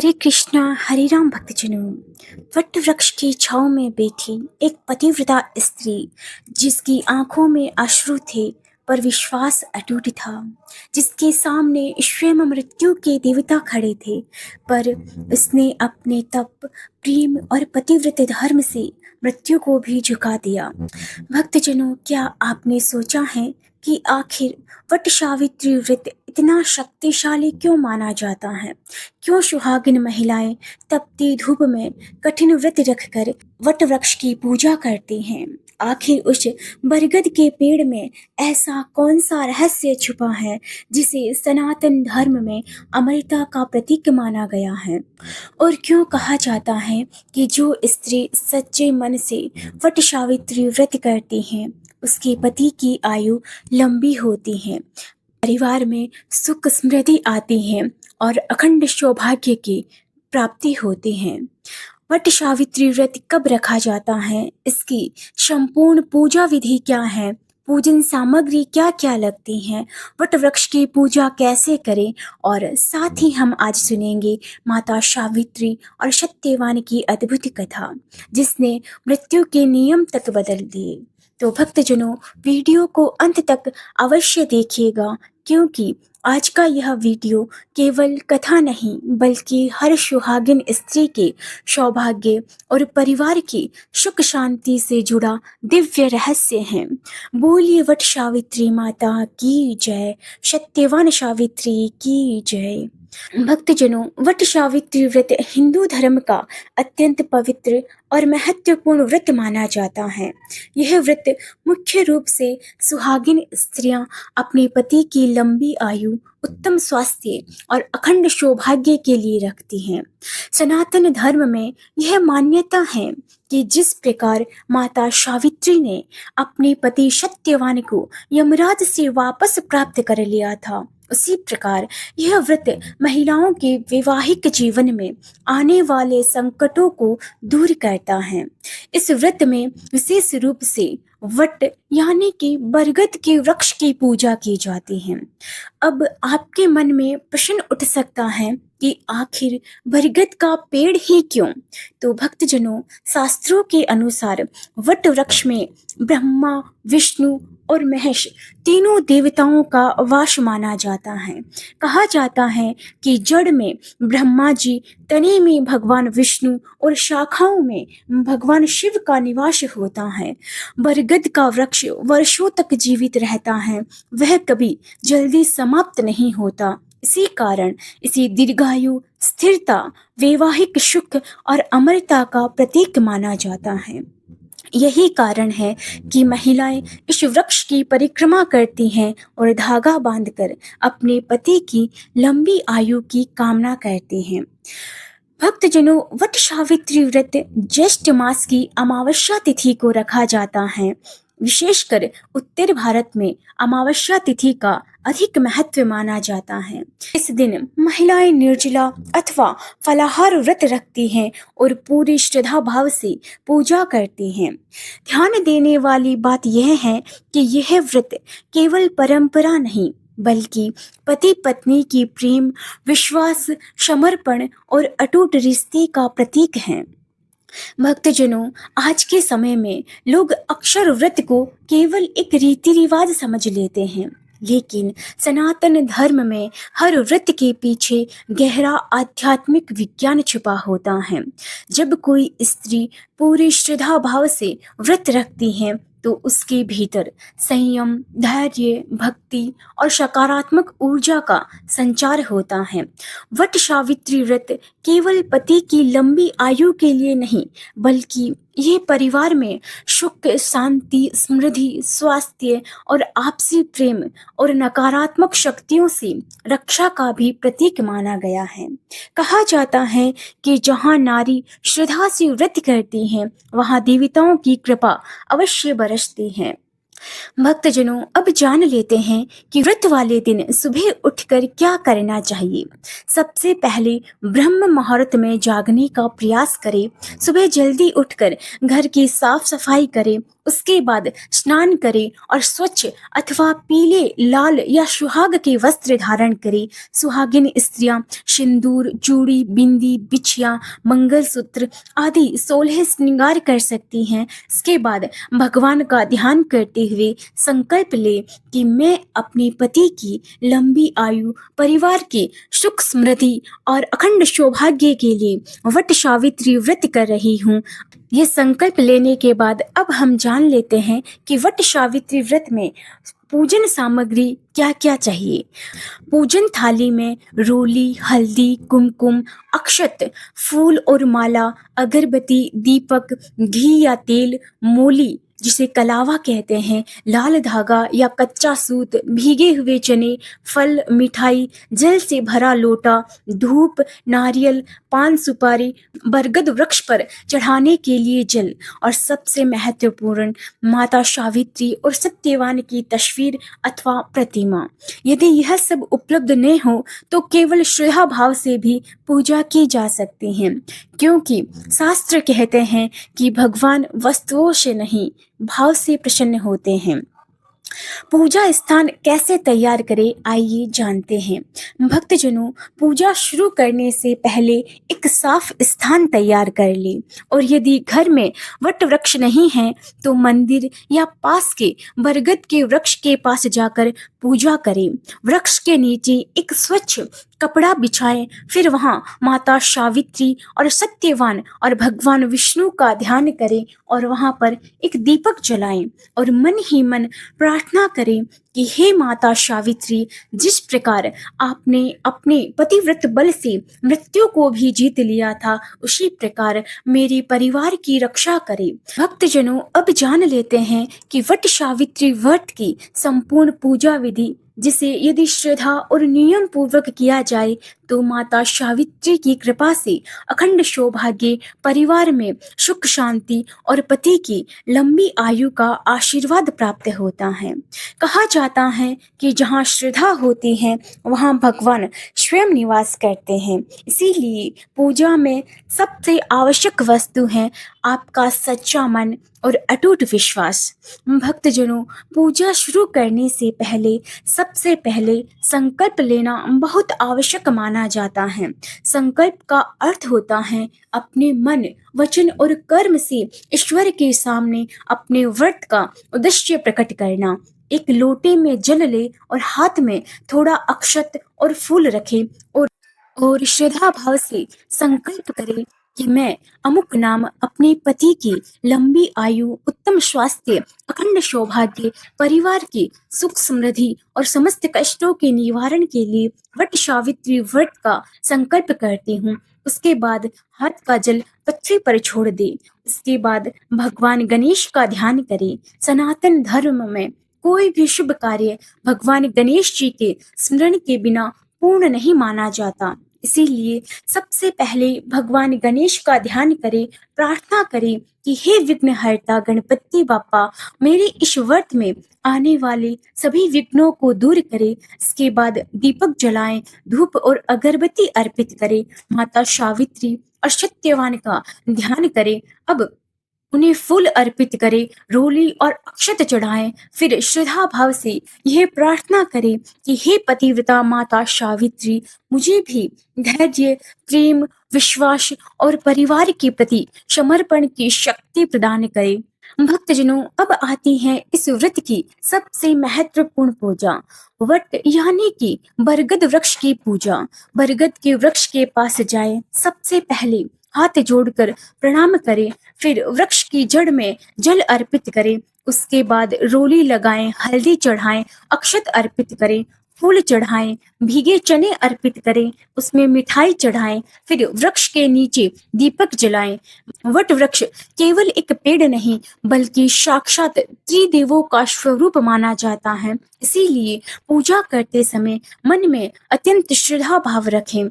हरे कृष्णा हरे राम भक्तजनों। वट वृक्ष की छांव में बैठी एक पतिव्रता स्त्री जिसकी आंखों में अश्रु थे पर विश्वास अटूट था, जिसके सामने स्वयं मृत्यु के देवता खड़े थे, पर उसने अपने तप प्रेम और पतिव्रत धर्म से मृत्यु को भी झुका दिया। भक्तजनों, क्या आपने सोचा है कि आखिर वट सावित्री व्रत इतना शक्तिशाली क्यों माना जाता है? क्यों सुहागिन महिलाएं तपती धूप में कठिन व्रत रखकर वट वृक्ष की पूजा करती हैं? आखिर उस बरगद के पेड़ में ऐसा कौन सा रहस्य छुपा है जिसे सनातन धर्म में अमरता का प्रतीक माना गया है? और क्यों कहा जाता है कि जो स्त्री सच्चे मन से वट सावित्री व्रत करती हैं उसके पति की आयु लंबी होती है, परिवार में सुख समृद्धि आती है और अखंड सौभाग्य की प्राप्ति होती है। वट सावित्री व्रत कब रखा जाता है? इसकी संपूर्ण पूजा विधि क्या है? पूजन सामग्री क्या क्या लगती हैं? वट वृक्ष की पूजा कैसे करें? और साथ ही हम आज सुनेंगे माता सावित्री और सत्यवान की अद्भुत कथा जिसने मृत्यु के नियम तक बदल दिए। तो भक्तजनों, वीडियो को अंत तक अवश्य देखिएगा, क्योंकि आज का यह वीडियो केवल कथा नहीं बल्कि हर सुहागिन स्त्री के सौभाग्य और परिवार की सुख शांति से जुड़ा दिव्य रहस्य है। बोलिए वट सावित्री माता की जय, सत्यवान सावित्री की जय। भक्तजनों, वट सावित्री व्रत हिंदू धर्म का अत्यंत पवित्र और महत्वपूर्ण व्रत माना जाता है। यह व्रत मुख्य रूप से सुहागिन स्त्रियां अपने पति की लंबी आयु, उत्तम स्वास्थ्य और अखंड सौभाग्य के लिए रखती हैं। सनातन धर्म में यह मान्यता है कि जिस प्रकार माता सावित्री ने अपने पति सत्यवान को यमराज से वापस प्राप्त कर लिया था, उसी प्रकार यह व्रत महिलाओं के वैवाहिक जीवन में आने वाले संकटों को दूर करता है। इस व्रत में विशेष रूप से वट यानी कि बरगद के वृक्ष की पूजा की जाती है। अब आपके मन में प्रश्न उठ सकता है कि आखिर बरगद का पेड़ ही क्यों? तो भक्तजनों, शास्त्रों के अनुसार वट वृक्ष में ब्रह्मा, विष्णु और महेश तीनों देवताओं का वास माना जाता है। कहा जाता है कि जड़ में ब्रह्मा जी, तने में भगवान विष्णु और शाखाओं में भगवान शिव का निवास होता है। बरगद का वृक्ष वर्षों तक जीवित रहता है, वह कभी जल्दी समाप्त नहीं होता। इसी कारण इसे दीर्घायु, स्थिरता, वैवाहिक सुख और अमरता का प्रतीक माना जाता है। यही कारण है कि महिलाएं इस वृक्ष की परिक्रमा करती हैं और धागा बांधकर अपने पति की लंबी आयु की कामना करती हैं। भक्तजनों, वट सावित्री व्रत ज्येष्ठ मास की अमावस्या तिथि को रखा जाता है। विशेषकर उत्तर भारत में अमावस्या तिथि का अधिक महत्व माना जाता है। इस दिन महिलाएं निर्जला अथवा फलाहार व्रत रखती हैं और पूरी श्रद्धा भाव से पूजा करती हैं। ध्यान देने वाली बात यह है कि यह व्रत केवल परंपरा नहीं बल्कि पति पत्नी की प्रेम, विश्वास, समर्पण और अटूट रिश्ते का प्रतीक है। भक्तजनों, आज के समय में लोग अक्षर व्रत को केवल एक रीति रिवाज समझ लेते हैं, लेकिन सनातन धर्म में हर व्रत के पीछे गहरा आध्यात्मिक विज्ञान छुपा होता है। जब कोई स्त्री पूरी श्रद्धा भाव से व्रत रखती है तो उसके भीतर संयम, धैर्य, भक्ति और सकारात्मक ऊर्जा का संचार होता है। वट सावित्री व्रत केवल पति की लंबी आयु के लिए नहीं बल्कि ये परिवार में सुख, शांति, समृद्धि, स्वास्थ्य और आपसी प्रेम और नकारात्मक शक्तियों से रक्षा का भी प्रतीक माना गया है। कहा जाता है कि जहाँ नारी श्रद्धा से व्रत करती हैं वहाँ देवताओं की कृपा अवश्य बरसती है। भक्तजनों, अब जान लेते हैं कि व्रत वाले दिन सुबह उठकर क्या करना चाहिए। सबसे पहले ब्रह्म मुहूर्त में जागने का प्रयास करें। सुबह जल्दी उठकर घर की साफ सफाई करें, उसके बाद स्नान करे और स्वच्छ अथवा पीले, लाल या सुहाग के वस्त्र धारण करे। सुहागिन स्त्रियां सिंदूर, चूड़ी, बिंदी, बिछिया, मंगलसूत्र आदि 16 श्रृंगार कर सकती हैं। इसके बाद भगवान का ध्यान करते हुए संकल्प ले कि मैं अपने पति की लंबी आयु, परिवार की सुख समृद्धि और अखंड सौभाग्य के लिए वट सावित्री व्रत कर रही हूँ। ये संकल्प लेने के बाद अब हम जान लेते हैं कि वट सावित्री व्रत में पूजन सामग्री क्या क्या चाहिए। पूजन थाली में रोली, हल्दी, कुमकुम, अक्षत, फूल और माला, अगरबत्ती, दीपक, घी या तेल, मोली जिसे कलावा कहते हैं, लाल धागा या कच्चा सूत, भीगे हुए चने, फल, मिठाई, जल से भरा लोटा, धूप, नारियल, पान सुपारी, बरगद वृक्ष पर चढ़ाने के लिए जल और सबसे महत्वपूर्ण माता सावित्री और सत्यवान की तस्वीर अथवा प्रतिमा। यदि यह सब उपलब्ध न हो तो केवल श्रद्धा भाव से भी पूजा की जा सकती है, क्योंकि शास्त्र कहते हैं कि भगवान वस्तुओं से नहीं भाव से प्रसन्न होते हैं। पूजा स्थान कैसे तैयार करें, आइए जानते हैं। भक्तजनों, पूजा शुरू करने से पहले एक साफ स्थान तैयार कर लें और यदि घर में वट वृक्ष नहीं है तो मंदिर या पास के बरगद के वृक्ष के पास जाकर पूजा करें। वृक्ष के नीचे एक स्वच्छ कपड़ा बिछाएं, फिर वहां माता सावित्री और सत्यवान और भगवान विष्णु का ध्यान करें और वहां पर एक दीपक जलाएं और मन ही मन प्रार्थना करें कि हे माता सावित्री, जिस प्रकार आपने अपने पतिव्रत बल से मृत्यु को भी जीत लिया था, उसी प्रकार मेरे परिवार की रक्षा करें। भक्तजनों, अब जान लेते हैं कि वट सावित्री व्रत की संपूर्ण पूजा विधि, जिसे यदि श्रद्धा और नियम पूर्वक किया जाए तो माता सावित्री की कृपा से अखंड सौभाग्य, परिवार में सुख शांति और पति की लंबी आयु का आशीर्वाद प्राप्त होता है। कहा जाता है कि जहाँ श्रद्धा होती है वहाँ भगवान स्वयं निवास करते हैं। इसीलिए पूजा में सबसे आवश्यक वस्तु है आपका सच्चा मन और अटूट विश्वास। भक्तजनों, पूजा शुरू करने से पहले सबसे पहले संकल्प लेना बहुत आवश्यक माना जाता है। संकल्प का अर्थ होता है अपने मन, वचन और कर्म से ईश्वर के सामने अपने व्रत का उद्देश्य प्रकट करना। एक लोटे में जल ले और हाथ में थोड़ा अक्षत और फूल रखें और श्रद्धा भाव से संकल्प करें कि मैं अमुक नाम अपने पति की लंबी आयु, उत्तम स्वास्थ्य, अखंड सौभाग्य, परिवार की सुख समृद्धि और समस्त कष्टों के निवारण के लिए वट सावित्री व्रत का संकल्प करती हूँ। उसके बाद हाथ का जल पृथ्वी पर छोड़ दे। उसके बाद भगवान गणेश का ध्यान करें। सनातन धर्म में कोई भी शुभ कार्य भगवान गणेश जी के स्मरण के बिना पूर्ण नहीं माना जाता। इसीलिए सबसे पहले भगवान गणेश का ध्यान करें, प्रार्थना करें कि हे विघ्नहर्ता गणपति बाप्पा, मेरे इस व्रत में आने वाले सभी विघ्नों को दूर करें। इसके बाद दीपक जलाएं, धूप और अगरबत्ती अर्पित करें, माता सावित्री और सत्यवान का ध्यान करें। अब उन्हें फूल अर्पित करें, रोली और अक्षत चढ़ाएं। फिर श्रद्धा भाव से यह प्रार्थना करें कि हे पतिव्रता माता सावित्री, मुझे भी धैर्य, प्रेम, विश्वास और परिवार के प्रति समर्पण की शक्ति प्रदान करें। भक्तजनों, अब आती है इस व्रत की सबसे महत्वपूर्ण पूजा, वट यानी कि बरगद वृक्ष की पूजा। बरगद के वृक्ष के पास जाएं, सबसे पहले हाथ जोड़कर प्रणाम करें, फिर वृक्ष की जड़ में जल अर्पित करें। उसके बाद रोली लगाएं, हल्दी चढ़ाएं, अक्षत अर्पित करें, फूल चढ़ाएं, भीगे चने अर्पित करें, उसमें मिठाई चढ़ाएं, फिर वृक्ष के नीचे दीपक जलाएं। वट वृक्ष केवल एक पेड़ नहीं बल्कि साक्षात त्रिदेवों का स्वरूप माना जाता है। इसीलिए पूजा करते समय मन में अत्यंत श्रद्धा भाव रखें।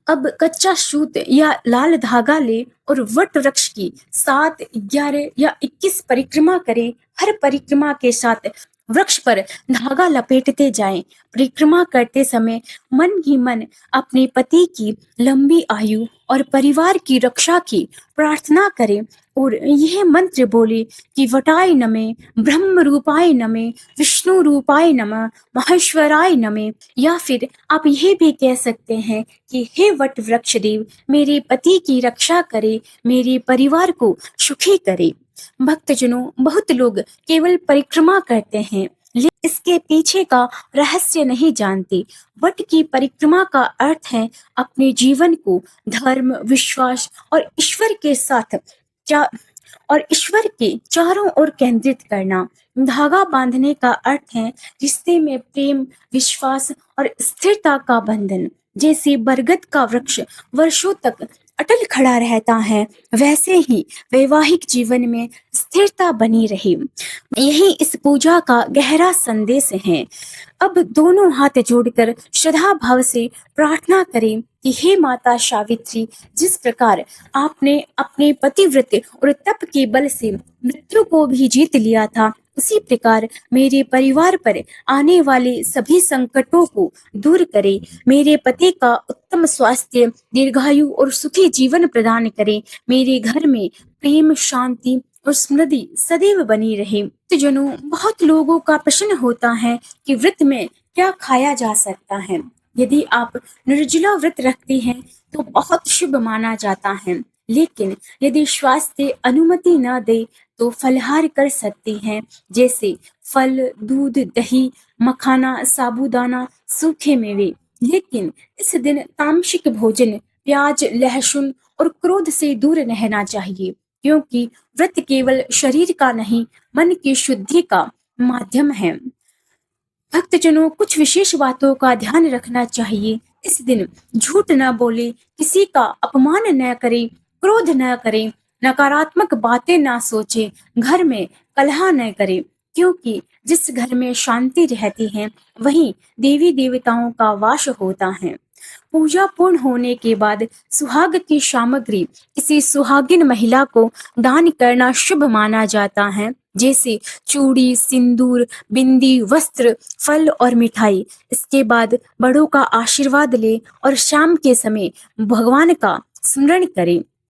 अब कच्चा सूत या लाल धागा ले और वट वृक्ष की 7, 11 या 21 परिक्रमा करें। हर परिक्रमा के साथ वृक्ष पर धागा लपेटते जाएं। परिक्रमा करते समय मन ही मन अपने पति की लंबी आयु और परिवार की रक्षा की प्रार्थना करें। और यह मंत्र बोले कि वटाय नमः, ब्रह्म रूपाय नमः, विष्णु रूपाय नमः, महेश्वराय नमः। या फिर आप यह भी कह सकते हैं कि हे वट वृक्ष देव, मेरे पति की रक्षा करे, मेरे परिवार को सुखी करे। भक्तजनों, बहुत लोग केवल परिक्रमा करते हैं, लेकिन इसके पीछे का रहस्य नहीं जानते। वट की परिक्रमा का अर्थ है अपने जीवन को धर्म, विश्वास और ईश्वर के साथ चा और ईश्वर के चारों ओर केंद्रित करना। धागा बांधने का अर्थ है रिश्ते में प्रेम, विश्वास और स्थिरता का बंधन। जैसे बरगद का वृक्ष वर्षों तक अटल खड़ा रहता है, वैसे ही वैवाहिक जीवन में स्थिरता बनी रहे। यही इस पूजा का गहरा संदेश है। अब दोनों हाथ जोड़कर श्रद्धा भाव से प्रार्थना करें कि हे माता सावित्री, जिस प्रकार आपने अपने पतिव्रत और तप के बल से मृत्यु को भी जीत लिया था, उसी प्रकार मेरे परिवार पर आने वाले सभी संकटों को दूर करे। मेरे पति का उत्तम स्वास्थ्य, दीर्घायु और सुखी जीवन प्रदान करे। मेरे घर में प्रेम, शांति और समृद्धि सदैव बनी रहे। तो जनों, बहुत लोगों का प्रश्न होता है कि व्रत में क्या खाया जा सकता है। यदि आप निर्जला व्रत रखते हैं तो बहुत शुभ माना जाता है, लेकिन यदि स्वास्थ्य अनुमति न दे तो फलाहार कर सकते हैं, जैसे फल, दूध, दही, मखाना, साबूदाना, सूखे मेवे। लेकिन इस दिन तामसिक भोजन, प्याज, लहसुन और क्रोध से दूर रहना चाहिए, क्योंकि व्रत केवल शरीर का नहीं, मन की शुद्धि का माध्यम है। भक्तजनों, कुछ विशेष बातों का ध्यान रखना चाहिए। इस दिन झूठ न बोले, किसी का अपमान न करे, क्रोध न करे, नकारात्मक बातें ना सोचे, घर में कलह न करे, क्योंकि जिस घर में शांति रहती है वहीं देवी देवताओं का वास होता है। पूजा पूर्ण होने के बाद सुहाग की सामग्री किसी सुहागिन महिला को दान करना शुभ माना जाता है, जैसे चूड़ी, सिंदूर, बिंदी, वस्त्र, फल और मिठाई। इसके बाद बड़ों का आशीर्वाद ले और शाम के समय भगवान का स्मरण करें।